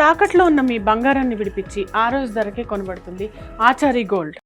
తాకట్లో ఉన్న మీ బంగారాన్ని విడిపించి ఆ రోజు ధరకే కొనబడుతుంది ఆచారి గోల్డ్.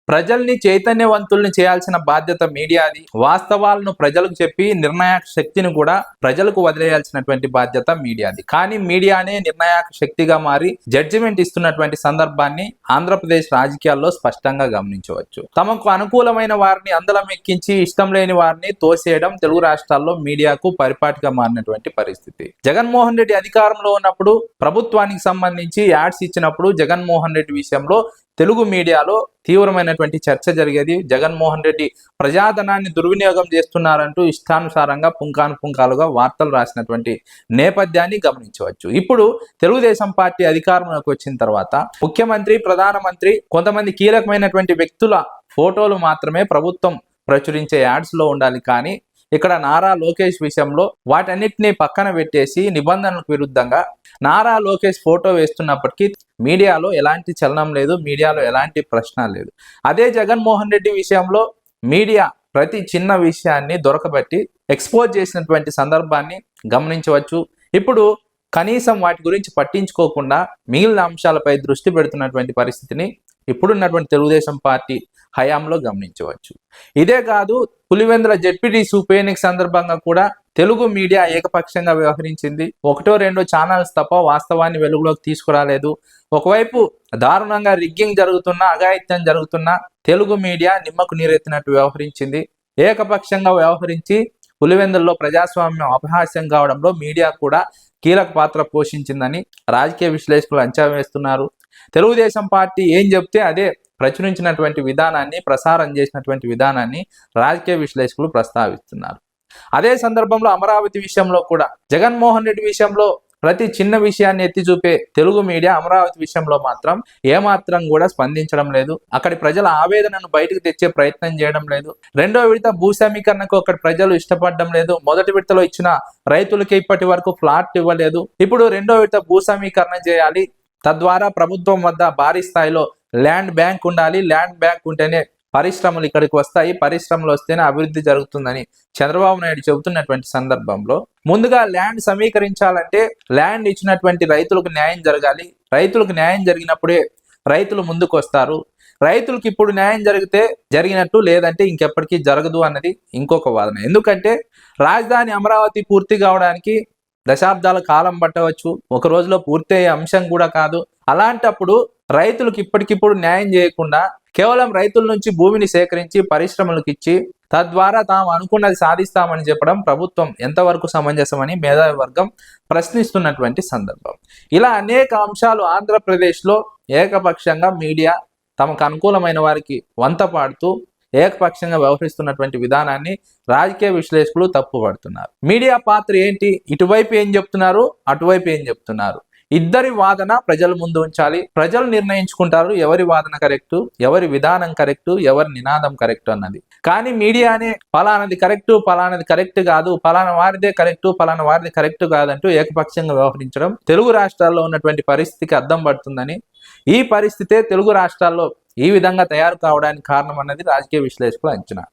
ప్రజల్ని చైతన్యవంతుల్ని చేయాల్సిన బాధ్యత మీడియాది. వాస్తవాలను ప్రజలకు చెప్పి నిర్ణాయక శక్తిని కూడా ప్రజలకు వదిలేయాల్సినటువంటి బాధ్యత మీడియాది. కానీ మీడియానే నిర్ణాయక శక్తిగా మారి జడ్జిమెంట్ ఇస్తున్నటువంటి సందర్భాన్ని ఆంధ్రప్రదేశ్ రాజకీయాల్లో స్పష్టంగా గమనించవచ్చు. తమకు అనుకూలమైన వారిని అందలం ఎక్కించి ఇష్టం లేని వారిని తోసేయడం తెలుగు రాష్ట్రాల్లో మీడియాకు పరిపాటిగా మారినటువంటి పరిస్థితి. జగన్మోహన్ రెడ్డి అధికారంలో ఉన్నప్పుడు ప్రభుత్వానికి సంబంధించి యాడ్స్ ఇచ్చినప్పుడు జగన్మోహన్ రెడ్డి విషయంలో తెలుగు మీడియాలో తీవ్రమైనటువంటి చర్చ జరిగేది. జగన్మోహన్ రెడ్డి ప్రజాధనాన్ని దుర్వినియోగం చేస్తున్నారంటూ ఇష్టానుసారంగా పుంకానుపుంకాలుగా వార్తలు రాసినటువంటి నేపథ్యాన్ని గమనించవచ్చు. ఇప్పుడు తెలుగుదేశం పార్టీ అధికారంలోకి వచ్చిన తర్వాత ముఖ్యమంత్రి, ప్రధానమంత్రి, కొంతమంది కీలకమైనటువంటి వ్యక్తుల ఫోటోలు మాత్రమే ప్రభుత్వం ప్రచురించే యాడ్స్ లో ఉండాలి. కానీ ఇక్కడ నారా లోకేష్ విషయంలో వాటన్నిటిని పక్కన పెట్టేసి నిబంధనలకు విరుద్ధంగా నారా లోకేష్ ఫోటో వేస్తున్నప్పటికీ మీడియాలో ఎలాంటి చలనం లేదు, మీడియాలో ఎలాంటి ప్రశ్న లేదు. అదే జగన్మోహన్ రెడ్డి విషయంలో మీడియా ప్రతి చిన్న విషయాన్ని దొరకబట్టి ఎక్స్పోజ్ చేసినటువంటి సందర్భాన్ని గమనించవచ్చు. ఇప్పుడు కనీసం వాటి గురించి పట్టించుకోకుండా మిగిలిన అంశాలపై దృష్టి పెడుతున్నటువంటి పరిస్థితిని ఇప్పుడున్నటువంటి తెలుగుదేశం పార్టీ హయాంలో గమనించవచ్చు. ఇదే కాదు, పులివెందుల జెడ్పీటీసీ ఉప ఎన్నిక సందర్భంగా కూడా తెలుగు మీడియా ఏకపక్షంగా వ్యవహరించింది. ఒకటో రెండో ఛానల్స్ తప్ప వాస్తవాన్ని వెలుగులోకి తీసుకురాలేదు. ఒకవైపు దారుణంగా రిగ్గింగ్ జరుగుతున్నా, అఘాయిత్యం జరుగుతున్నా తెలుగు మీడియా నిమ్మకు నీరెత్తినట్టు వ్యవహరించింది. ఏకపక్షంగా వ్యవహరించి పులివెందుల్లో ప్రజాస్వామ్యం అపహాస్యం కావడంలో మీడియా కూడా కీలక పాత్ర పోషించిందని రాజకీయ విశ్లేషకులు అంచనా వేస్తున్నారు. తెలుగుదేశం పార్టీ ఏం చెప్తే అదే ప్రచురించినటువంటి విధానాన్ని, ప్రసారం చేసినటువంటి విధానాన్ని రాజకీయ విశ్లేషకులు ప్రస్తావిస్తున్నారు. అదే సందర్భంలో అమరావతి విషయంలో కూడా జగన్మోహన్ రెడ్డి విషయంలో ప్రతి చిన్న విషయాన్ని ఎత్తి చూపే తెలుగు మీడియా అమరావతి విషయంలో మాత్రం ఏమాత్రం కూడా స్పందించడం లేదు. అక్కడి ప్రజల ఆవేదనను బయటకు తెచ్చే ప్రయత్నం చేయడం లేదు. రెండో విడత భూ సమీకరణకు అక్కడి ప్రజలు ఇష్టపడడం లేదు. మొదటి విడతలో ఇచ్చిన రైతులకి ఇప్పటి వరకు ఫ్లాట్ ఇవ్వలేదు. ఇప్పుడు రెండో విడత భూ సమీకరణ చేయాలి. తద్వారా ప్రభుత్వం వద్ద భారీ స్థాయిలో ల్యాండ్ బ్యాంక్ ఉండాలి. ల్యాండ్ బ్యాంక్ ఉంటేనే పరిశ్రమలు ఇక్కడికి వస్తాయి, పరిశ్రమలు వస్తేనే అభివృద్ధి జరుగుతుందని చంద్రబాబు నాయుడు చెబుతున్నటువంటి సందర్భంలో ముందుగా ల్యాండ్ సమీకరించాలంటే ల్యాండ్ ఇచ్చినటువంటి రైతులకు న్యాయం జరగాలి. రైతులకు న్యాయం జరిగినప్పుడే రైతులు ముందుకు వస్తారు. రైతులకు ఇప్పుడు న్యాయం జరిగితే జరిగినట్టు, లేదంటే ఇంకెప్పటికీ జరగదు అన్నది ఇంకొక వాదన. ఎందుకంటే రాజధాని అమరావతి పూర్తి కావడానికి దశాబ్దాల కాలం పట్టవచ్చు, ఒక రోజులో పూర్తయ్యే అంశం కూడా కాదు. అలాంటప్పుడు రైతులకు ఇప్పటికిప్పుడు న్యాయం చేయకుండా కేవలం రైతుల నుంచి భూమిని సేకరించి పరిశ్రమలకు ఇచ్చి తద్వారా తాము అనుకున్నది సాధిస్తామని చెప్పడం ప్రభుత్వం ఎంతవరకు సమంజసమని మేధావి వర్గం ప్రశ్నిస్తున్నటువంటి సందర్భం. ఇలా అనేక అంశాలు ఆంధ్రప్రదేశ్లో ఏకపక్షంగా మీడియా తమకు అనుకూలమైన వారికి వంత పాడుతూ ఏకపక్షంగా వ్యవహరిస్తున్నటువంటి విధానాన్ని రాజకీయ విశ్లేషకులు తప్పుపడుతున్నారు. మీడియా పాత్ర ఏంటి? ఇటువైపు ఏం చెప్తున్నారు, అటువైపు ఏం చెప్తున్నారు? ఇద్దరి వాదన ప్రజల ముందు ఉంచాలి. ప్రజలు నిర్ణయించుకుంటారు ఎవరి వాదన కరెక్టు, ఎవరి విధానం కరెక్టు, ఎవరి నినాదం కరెక్టు అన్నది. కానీ మీడియానే పలానది కరెక్టు, పలానది కరెక్ట్ కాదు, పలానా వారిదే కరెక్టు, పలానా వారిది కరెక్టు కాదంటూ ఏకపక్షంగా వ్యవహరించడం తెలుగు రాష్ట్రాల్లో ఉన్నటువంటి పరిస్థితికి అద్దం పడుతుందని, ఈ పరిస్థితే తెలుగు రాష్ట్రాల్లో ఈ విధంగా తయారు కావడానికి కారణం అన్నది రాజకీయ విశ్లేషకుల అంచనా.